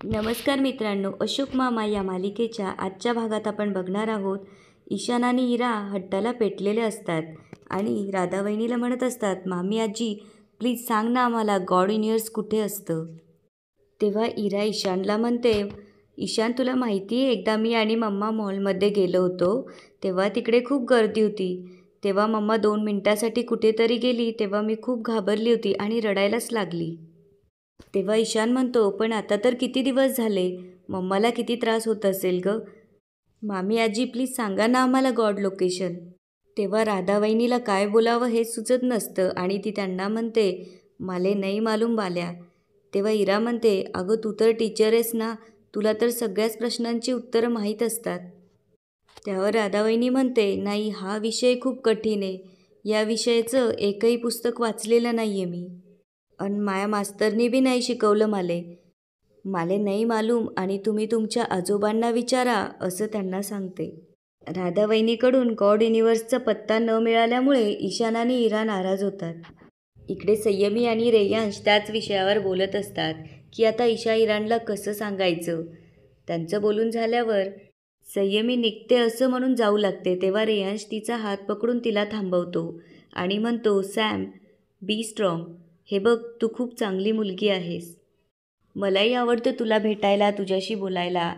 नमस्कार मित्रांनो, अशोक मामा या मालिकेच्या आजच्या भागात आपण बघणार आहोत. ईशान आणि इरा हट्टाला पेटलेले असतात आणि राधावहिनीला म्हणत असतात, मामी आजी प्लीज सांग ना आम्हाला गॉड युनिवर्स कुठे असतं. तेव्हा इरा ईशानला म्हणते, ईशान तुला माहिती आहे एकदा मी आणि मम्मा मॉलमध्ये गेलो होतो, तेव्हा तिकडे खूप गर्दी होती. तेव्हा मम्मा 2 मिनिटासाठी कुठेतरी गेली, तेव्हा मी खूप घाबरली होती आणि रडायलाच लागली. तेव्हा ईशान म्हणतो, पण आता तर किती दिवस झाले, मम्माला किती त्रास होत असेल गं. मामी आजी प्लीज सांगा ना आम्हाला गॉड लोकेशन. तेव्हा राधावहिनीला काय बोलावं हे सुचत नसतं आणि ती त्यांना म्हणते, माले नाही मालूम बाल्या. तेव्हा इरा म्हणते, अगं तू तर टीचर आहेस ना, तुला तर सगळ्याच प्रश्नांची उत्तरं माहीत असतात. त्यावर राधावहिनी म्हणते, नाही हा विषय खूप कठीण आहे, या विषयाचं एकही पुस्तक वाचलेलं नाही आहे मी, आणि माया मास्तरनी बी नाही शिकवलं माले नाही मालूम आणि तुम्ही तुमच्या आजोबांना विचारा असं त्यांना सांगते. राधावहिनीकडून गॉड युनिवर्सचा पत्ता न मिळाल्यामुळे ईशान आणि इरा नाराज होतात. इकडे संयमी आणि रेयांश त्याच विषयावर बोलत असतात की आता ईशा इराणला कसं सांगायचं. त्यांचं बोलून झाल्यावर संयमी निघते असं म्हणून जाऊ लागते, तेव्हा रेयांश तिचा हात पकडून तिला थांबवतो आणि म्हणतो, सॅम बी स्ट्रॉंग, हे बघ तू खूप चांगली मुलगी आहेस, मलाही आवडतं तुला भेटायला, तुझ्याशी बोलायला,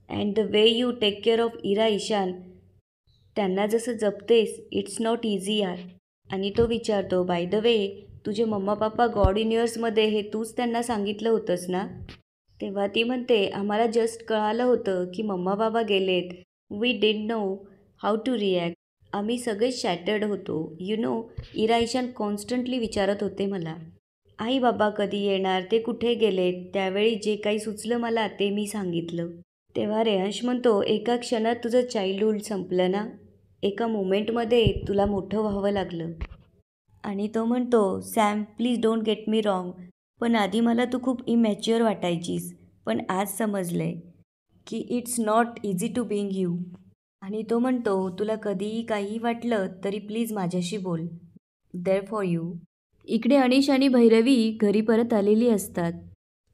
and the way you take care of Ira Ishaan, त्यांना जसं जपतेस इट्स नॉट इझी यार. आणि तो विचारतो, बाय द वे तुझे मम्मा पप्पा गॉड युनिवर्समध्ये हे तूच त्यांना सांगितलं होतंस ना. तेव्हा ती म्हणते, आम्हाला जस्ट कळालं होतं की मम्मा बाबा गेलेत, we did know how to react, आम्ही सगळे शॅटर्ड होतो. You know Ira Ishaan constantly विचारत होते मला, आई बाबा कधी येणार, ते कुठे गेलेत. त्यावेळी जे काही सुचलं मला ते मी सांगितलं. तेव्हा रेयांश म्हणतो, एका क्षणात तुझं चाइल्डहूड संपलं ना, एका मोमेंटमध्ये तुला मोठं व्हावं लागलं. आणि तो म्हणतो, Sam please don't get me wrong, पण आधी मला तू खूप इमॅच्युअर वाटायचीस, पण आज समजलंय की it's not easy to being you. आणि तो म्हणतो, तुला कधीही काहीही वाटलं तरी प्लीज माझ्याशी बोल, देअर फॉर यू. इकडे अनिश आणि भैरवी घरी परत आलेली असतात.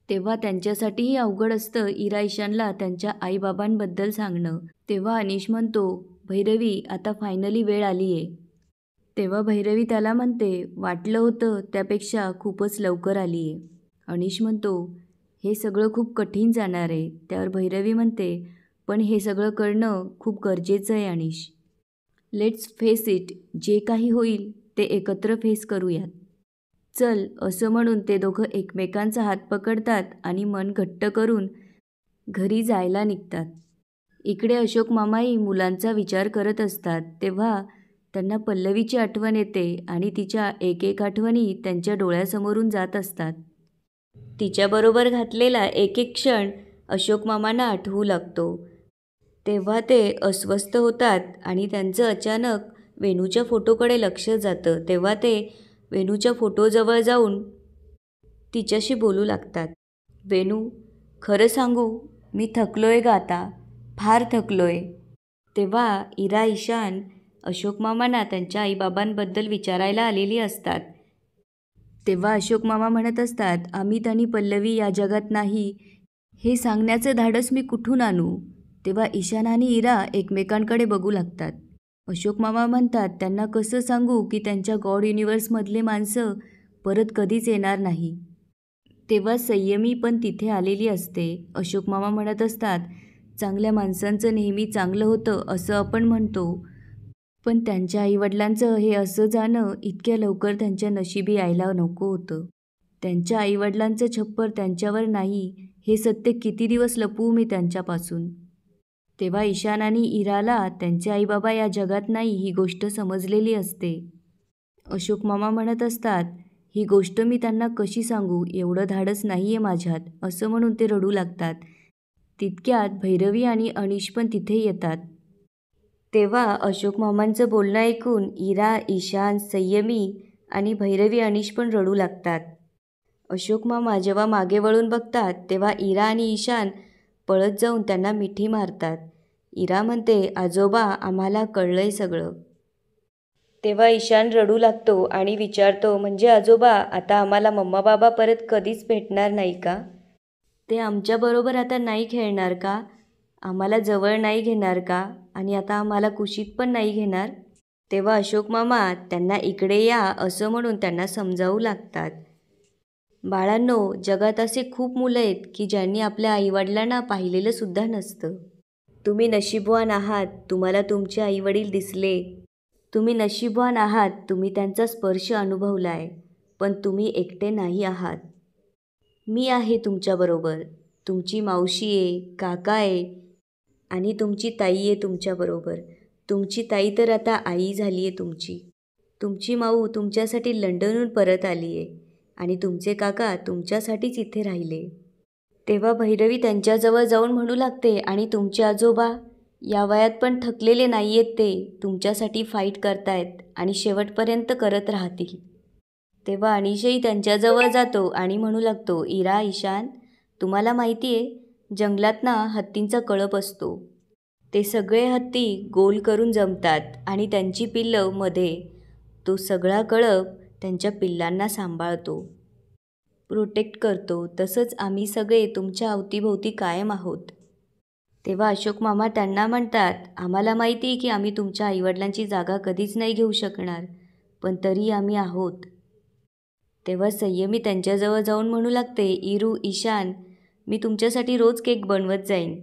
तेव्हा त्यांच्यासाठीही अवघड असतं इरा ईशानला त्यांच्या आईबाबांबद्दल सांगणं. तेव्हा अनिश म्हणतो, भैरवी आता फायनली वेळ आली आहे. तेव्हा भैरवी त्याला म्हणते, वाटलं होतं त्यापेक्षा खूपच लवकर आली आहे. अनिश म्हणतो, हे सगळं खूप कठीण जाणार आहे. त्यावर भैरवी म्हणते, पण हे सगळं करणं खूप गरजेचं आहे अनिश. लेट्स फेस इट, जे काही होईल ते एकत्र फेस करूयात. चल असं म्हणून ते दोघं एकमेकांचा हात पकडतात आणि मन घट्ट करून घरी जायला निघतात. इकडे अशोक मामाही मुलांचा विचार करत असतात. तेव्हा त्यांना पल्लवीची आठवण येते आणि तिच्या एक एक आठवणी त्यांच्या डोळ्यासमोरून जात असतात. तिच्याबरोबर घातलेला एक एक क्षण अशोक मामांना आठवू लागतो. तेव्हा ते अस्वस्थ होतात आणि त्यांचं अचानक वेणूच्या फोटोकडे लक्ष जातं. तेव्हा ते वेणूच्या फोटोजवळ जाऊन तिच्याशी बोलू लागतात. वेणू, खरं सांगू मी थकलोय ग आता, फार थकलोय. तेव्हा इरा ईशान अशोक मामांना त्यांच्या आईबाबांबद्दल विचारायला आलेली असतात. तेव्हा अशोक मामा म्हणत असतात, अमित आणि पल्लवी या जगात नाही हे सांगण्याचं धाडस मी कुठून आणू. तेव्हा ईशान आणि इरा एकमेकांकडे बघू लागतात. अशोक मामा म्हणतात, त्यांना कसं सांगू की त्यांच्या गॉड युनिवर्समधले माणसं परत कधीच येणार नाही. तेव्हा संयमी पण तिथे आलेली असते. अशोक मामा म्हणत असतात, चांगल्या माणसांचं नेहमी चांगलं होतं असं आपण म्हणतो, पण त्यांच्या आईवडिलांचं हे असं जाणं इतक्या लवकर त्यांच्या नशिबी यायला नको होतं. त्यांच्या आईवडिलांचं छप्पर त्यांच्यावर नाही हे सत्य किती दिवस लपवू मी त्यांच्यापासून. तेव्हा ईशान आणि इराला त्यांचे आईबाबा या जगात नाही ही गोष्ट समजलेली असते. अशोक मामा म्हणत असतात, ही गोष्ट मी त्यांना कशी सांगू, एवढं धाडस नाही आहे माझ्यात, असं म्हणून ते रडू लागतात. तितक्यात भैरवी आणि अनिश पण तिथे येतात. तेव्हा अशोक मामांचं बोलणं ऐकून इरा, ईशान, संयमी आणि भैरवी अनिश पण रडू लागतात. अशोक मामा जेव्हा मागे वळून बघतात तेव्हा इरा आणि ईशान पळत जाऊन त्यांना मिठी मारतात. इरा म्हणते, आजोबा आम्हाला कळलंय सगळं. तेव्हा ईशान रडू लागतो आणि विचारतो, म्हणजे आजोबा आता आम्हाला मम्मा बाबा परत कधीच भेटणार नाही का. ते आमच्याबरोबर आता नाही खेळणार का? आम्हाला जवळ नाही घेणार का? आणि आता आम्हाला कुशीत पण नाही घेणार? तेव्हा अशोक मामा त्यांना इकडे या असं म्हणून त्यांना समजावू लागतात. बाळांनो, जगात असे खूप मुलं आहेत की ज्यांनी आपल्या आईवडिलांना पाहिलेलं सुद्धा नसतं. तुम्ही नशीबवान आहात, तुम्हाला तुमचे आईवडील दिसले. तुम्ही नशीबवान आहात, तुम्ही त्यांचा स्पर्श अनुभवलाय. पण तुम्ही एकटे नाही आहात. मी आहे तुमच्याबरोबर. तुमची मावशी आहे, काका आहे आणि तुमची ताई आहे तुमच्याबरोबर. तुमची ताई तर आता आई झाली आहे तुमची. तुमची माऊ तुमच्यासाठी लंडनहून परत आली आहे आणि तुमचे काका तुमच्यासाठीच इथे राहिले. तेव्हा भैरवी त्यांच्याजवळ जाऊन म्हणू लागते, आणि तुमचे आजोबा या वयात पण थकलेले नाही आहेत, ते तुमच्यासाठी फाईट करतायत आणि शेवटपर्यंत करत राहतील. तेव्हा अनिशही त्यांच्याजवळ जातो आणि म्हणू लागतो, इरा, ईशान, तुम्हाला माहिती आहे जंगलात ना हत्तींचा कळप असतो. ते सगळे हत्ती गोल करून जमतात आणि त्यांची पिल्लं मध्ये. तो सगळा कळप त्यांच्या पिल्लांना सांभाळतो, प्रोटेक्ट करतो. तसंच आम्ही सगळे तुमच्या अवतीभोवती कायम आहोत. तेव्हा अशोक मामा त्यांना म्हणतात, आम्हाला माहिती आहे की आम्ही तुमच्या आईवडिलांची जागा कधीच नाही घेऊ शकणार, पण तरी आम्ही आहोत. तेव्हा संयमी त्यांच्याजवळ जाऊन म्हणू लागते, इरू, ईशान, मी तुमच्यासाठी रोज केक बनवत जाईन.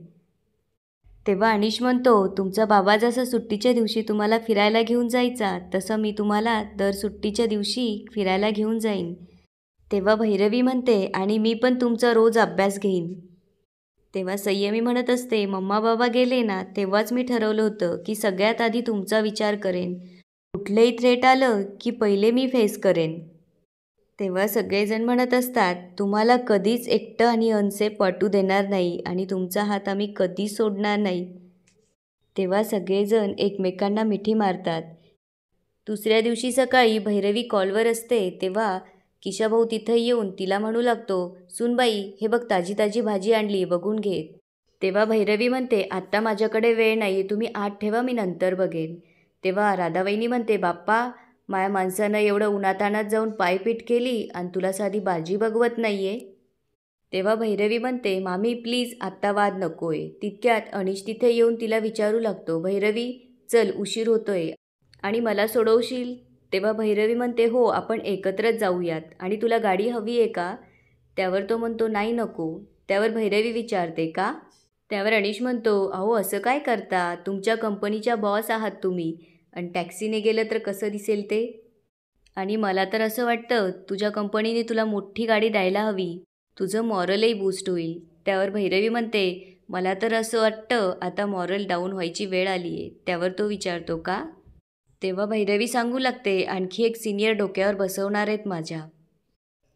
तेव्हा अनिश म्हणतो, तुमचा बाबा जसा सुट्टीच्या दिवशी तुम्हाला फिरायला घेऊन जायचा, तसं मी तुम्हाला दर सुट्टीच्या दिवशी फिरायला घेऊन जाईन. तेव्हा भैरवी म्हणते, आणि मी पण तुमचा रोज अभ्यास घेईन. तेव्हा संयमी म्हणत असते, मम्मा बाबा गेले ना तेव्हाच मी ठरवलं होतं की सगळ्यात आधी तुमचा विचार करेन. कुठलंही थ्रेट आलं की पहिले मी फेस करेन. तेव्हा सगळेजण म्हणत असतात, तुम्हाला कधीच एकटं आणि अनसेफ वाटू देणार नाही आणि तुमचा हात आम्ही कधीच सोडणार नाही. तेव्हा सगळेजण एकमेकांना मिठी मारतात. दुसऱ्या दिवशी सकाळी भैरवी कॉलवर असते तेव्हा किशाभाऊ तिथं येऊन तिला म्हणू लागतो, सुनबाई, हे बघ ताजी ताजी भाजी आणली, बघून घे. तेव्हा भैरवी म्हणते, आत्ता माझ्याकडे वेळ नाही, तुम्ही आत ठेवा, मी नंतर बघेन. तेव्हा राधावहिनी म्हणते, बाप्पा, माया माणसानं एवढं उन्हातानात जाऊन पायपीट केली आणि तुला साधी भाजी बघवत नाही आहे. तेव्हा भैरवी म्हणते, मामी प्लीज आत्ता वाद नकोय. तितक्यात अनिश तिथे येऊन तिला विचारू लागतो, भैरवी चल, उशीर होतोय आणि मला सोडवशील? तेव्हा भैरवी म्हणते, हो, आपण एकत्रच जाऊयात. आणि तुला गाडी हवी आहे का? त्यावर तो म्हणतो, नाही नको. त्यावर भैरवी विचारते, का? त्यावर अनिश म्हणतो, अहो असं काय करता, तुमच्या कंपनीच्या बॉस आहात तुम्ही, आणि टॅक्सीने गेलं तर कसं दिसेल ते? आणि मला तर असं वाटतं तुझ्या कंपनीने तुला मोठी गाडी द्यायला हवी, तुझं मॉरलही बूस्ट होईल. त्यावर भैरवी म्हणते, मला तर असं वाटतं आता मॉरल डाऊन व्हायची वेळ आली आहे. त्यावर तो विचारतो, का? तेव्हा भैरवी सांगू लागते, आणखी एक सिनियर डोक्यावर बसवणार आहेत माझ्या.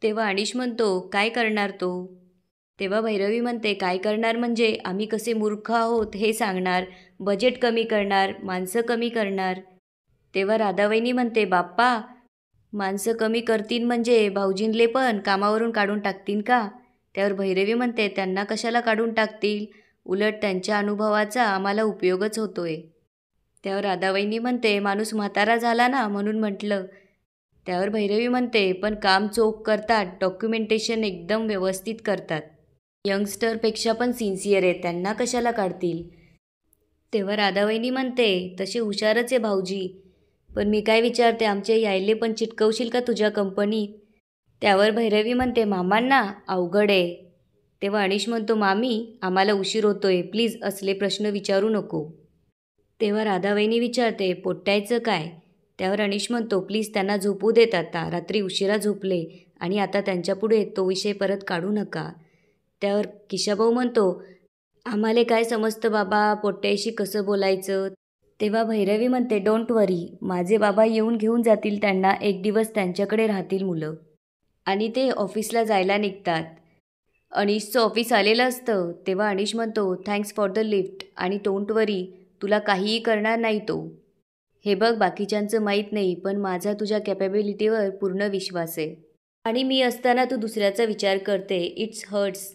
तेव्हा अनिश म्हणतो, काय करणार तो? तेव्हा भैरवी म्हणते, काय करणार म्हणजे आम्ही कसे मूर्ख आहोत हे सांगणार, बजेट कमी करणार, माणसं कमी करणार. तेव्हा राधावहिनी म्हणते, बाप्पा, माणसं कमी करतील म्हणजे भाऊजींले पण कामावरून काढून टाकतील का? त्यावर भैरवी म्हणते, त्यांना कशाला काढून टाकतील, उलट त्यांच्या अनुभवाचा आम्हाला उपयोगच होतोय. त्यावर राधावहिनी म्हणते, माणूस म्हातारा झाला ना म्हणून म्हटलं. त्यावर भैरवी म्हणते, पण काम चोख करतात, डॉक्युमेंटेशन एकदम व्यवस्थित करतात. यंगस्टरपेक्षा पण सिन्सिअर आहे, त्यांना कशाला काढतील? तेव्हा राधावहिनी म्हणते, तसे हुशारच आहे भाऊजी, पण मी काय विचारते, आमचे यायले पण चिटकवशील का तुझ्या कंपनीत? त्यावर भैरवी म्हणते, मामांना अवघड आहे. तेव्हा अनिश म्हणतो, मामी, आम्हाला उशीर होतोय, प्लीज असले प्रश्न विचारू नको. तेव्हा राधावहिनी विचारते, पोट्यायचं काय? त्यावर अनिश म्हणतो, प्लीज त्यांना झोपू देत, आता रात्री उशिरा झोपले आणि आता त्यांच्यापुढे तो विषय परत काढू नका. त्यावर किशाभाऊ म्हणतो, आम्हाला काय समजतं बाबा, पोट्याशी कसं बोलायचं? तेव्हा भैरवी म्हणते, डोंट वरी, माझे बाबा येऊन घेऊन जातील त्यांना, एक दिवस त्यांच्याकडे राहतील मुलं. आणि ते ऑफिसला जायला निघतात. अनिशचं ऑफिस आलेलं असतं. तेव्हा अनिश म्हणतो, थँक्स फॉर द लिफ्ट, आणि डोंट वरी, तुला काहीही करणार नाही तो. हे बघ, बाकीच्यांचं माहीत नाही, पण माझा तुझ्या कॅपेबिलिटीवर पूर्ण विश्वास आहे. आणि मी असताना तू दुसऱ्याचा विचार करते, इट्स हर्ट्स.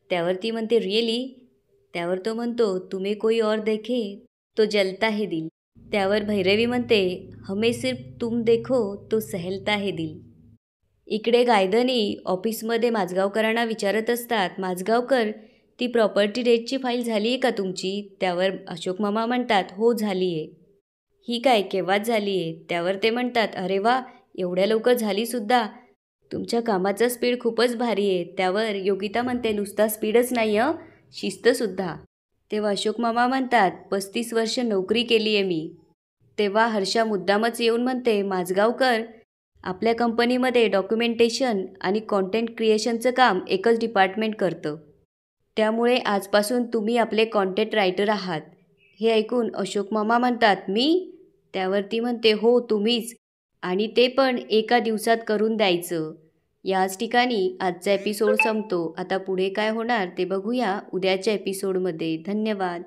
त्यावर ती म्हणते, रिअली? त्यावर तो म्हणतो, तुम्ही कोई और देखे तो जलता है दिल. त्यावर भैरवी म्हणते, हमें सिर्फ तुम देखो तो सहलता है दिल. इकडे गायधनी ऑफिसमध्ये माझगावकरांना विचारत असतात, माझगावकर ती प्रॉपर्टी डेटची फाईल झाली आहे का तुमची? त्यावर अशोक मामा म्हणतात, हो झाली आहे. ही काय केव्हाच झाली आहे? त्यावर ते म्हणतात, अरे वा, एवढ्या लवकर झालीसुद्धा. तुमच्या कामाचा स्पीड खूपच भारी आहे. त्यावर योगिता म्हणते, नुसता स्पीडच नाही शिस्तसुद्धा. तेव्हा अशोक मामा म्हणतात, 35 वर्ष नोकरी केली आहे मी. तेव्हा हर्षा मुद्दामच येऊन म्हणते, माझगावकर आपल्या कंपनीमध्ये डॉक्युमेंटेशन आणि कॉन्टेंट क्रिएशनचं काम एकच डिपार्टमेंट करतं. त्यामुळे आजपासून तुम्ही आपले कॉन्टेंट रायटर आहात. हे ऐकून अशोक मामा म्हणतात, मी? त्यावरती म्हणते, हो तुम्हीच, आणि ते पण एका दिवसात करून द्यायचं. याच ठिकाणी आजचा एपिसोड संपतो. आता पुढे काय होणार ते बघूया उद्याच्या एपिसोडमध्ये. धन्यवाद.